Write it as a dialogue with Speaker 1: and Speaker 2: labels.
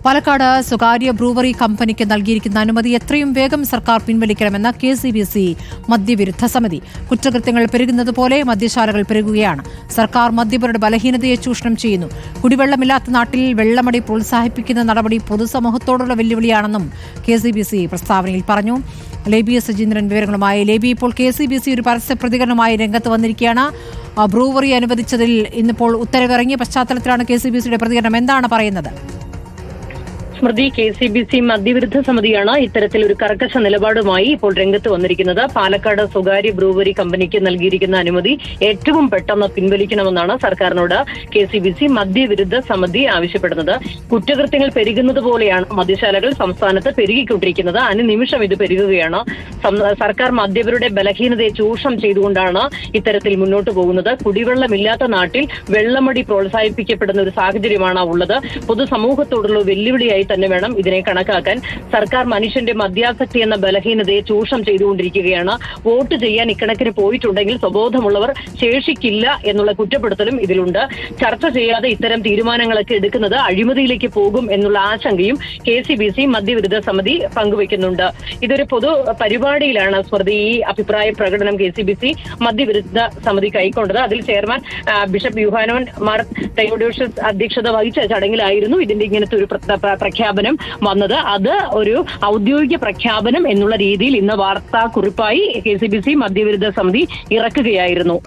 Speaker 1: പാലക്കാട് സ്വകാര്യ ബ്രൂവറി കമ്പനിക്ക് നൽകിയിരിക്കുന്ന അനുമതി എത്രയും വേഗം സർക്കാർ പിൻവലിക്കണമെന്ന KCBC മദ്യവിരുദ്ധ സമിതി. കുറ്റകൃത്യങ്ങൾ പെരുകുന്നതുപോലെ മദ്യശാലകൾ പെരുകുകയാണ്. സർക്കാർ മദ്യപരുടെ ബലഹീനതയെ ചൂഷണം ചെയ്യുന്നു. കുടിവെള്ളമില്ലാത്ത നാട്ടിൽ വെള്ളമടി പ്രോത്സാഹിപ്പിക്കുന്ന നടപടി പൊതുസമൂഹത്തോടുള്ള വെല്ലുവിളിയാണെന്നും KCBC പ്രസ്താവനയിൽ പറഞ്ഞു. ലേബി സജീന്ദ്രൻ വിവരങ്ങളുമായി. ലേബി, ഇപ്പോൾ KCBC ഒരു പരസ്യ പ്രതികരണമായി രംഗത്ത് വന്നിരിക്കുകയാണ്. ബ്രൂവറി അനുവദിച്ചതിൽ ഇന്നിപ്പോൾ ഉത്തരവിറങ്ങിയ പശ്ചാത്തലത്തിലാണ് KCBCയുടെ പ്രതികരണം. എന്താണ് പറയുന്നത്?
Speaker 2: സ്മൃതി, KCBC മദ്യവിരുദ്ധ സമിതിയാണ് ഇത്തരത്തിലൊരു കർക്കശ നിലപാടുമായി ഇപ്പോൾ രംഗത്ത് വന്നിരിക്കുന്നത്. പാലക്കാട് സ്വകാര്യ ബ്രൂവറി കമ്പനിക്ക് നൽകിയിരിക്കുന്ന അനുമതി ഏറ്റവും പെട്ടെന്ന് പിൻവലിക്കണമെന്നാണ് സർക്കാരിനോട് KCBC മദ്യവിരുദ്ധ സമിതി ആവശ്യപ്പെടുന്നത്. കുറ്റകൃത്യങ്ങൾ പെരുകുന്നത് പോലെയാണ് മദ്യശാലകൾ സംസ്ഥാനത്ത് പെരുകിക്കൊണ്ടിരിക്കുന്നത്. അനുനിമിഷം ഇത് പെരുകുകയാണ്. സർക്കാർ മദ്യപരുടെ ബലഹീനതയെ ചൂഷണം ചെയ്തുകൊണ്ടാണ് ഇത്തരത്തിൽ മുന്നോട്ട് പോകുന്നത്. കുടിവെള്ളമില്ലാത്ത നാട്ടിൽ വെള്ളമടി പ്രോത്സാഹിപ്പിക്കപ്പെടുന്ന ഒരു സാഹചര്യമാണ് ഉള്ളത്. പൊതുസമൂഹത്തോടുള്ള വെല്ലുവിളിയായി തന്നെ വേണം ഇതിനെ കണക്കാക്കാൻ. സർക്കാർ മനുഷ്യന്റെ മദ്യാസക്തി എന്ന ബലഹീനതയെ ചൂഷണം ചെയ്തുകൊണ്ടിരിക്കുകയാണ്. വോട്ട് ചെയ്യാൻ ഇക്കണക്കിന് പോയിട്ടുണ്ടെങ്കിൽ സ്വബോധമുള്ളവർ ശേഷിക്കില്ല എന്നുള്ള കുറ്റപ്പെടുത്തലും ഇതിലുണ്ട്. ചർച്ച ചെയ്യാതെ ഇത്തരം തീരുമാനങ്ങളൊക്കെ എടുക്കുന്നത് അഴിമതിയിലേക്ക് പോകും എന്നുള്ള ആശങ്കയും KCBC മദ്യവിരുദ്ധ സമിതി പങ്കുവയ്ക്കുന്നുണ്ട്. ഇതൊരു പൊതു പരിപാടിയിലാണ് സ്മൃതി ഈ അഭിപ്രായ പ്രകടനം KCBC മദ്യവിരുദ്ധ സമിതി കൈക്കൊണ്ടത്. അതിൽ ചെയർമാൻ ബിഷപ്പ് യുഹാനോൻ മാർ തെയോഡോഷ്യസ് അധ്യക്ഷത വഹിച്ച ചടങ്ങിലായിരുന്നു ഇതിന്റെ ഇങ്ങനത്തെ ഒരു പ്രഖ്യാപനം വന്നത്. അത് ഒരു ഔദ്യോഗിക പ്രഖ്യാപനം എന്നുള്ള രീതിയിൽ ഇന്ന് വാർത്താക്കുറിപ്പായി KCBC മദ്യവിരുദ്ധ സമിതി ഇറക്കുകയായിരുന്നു.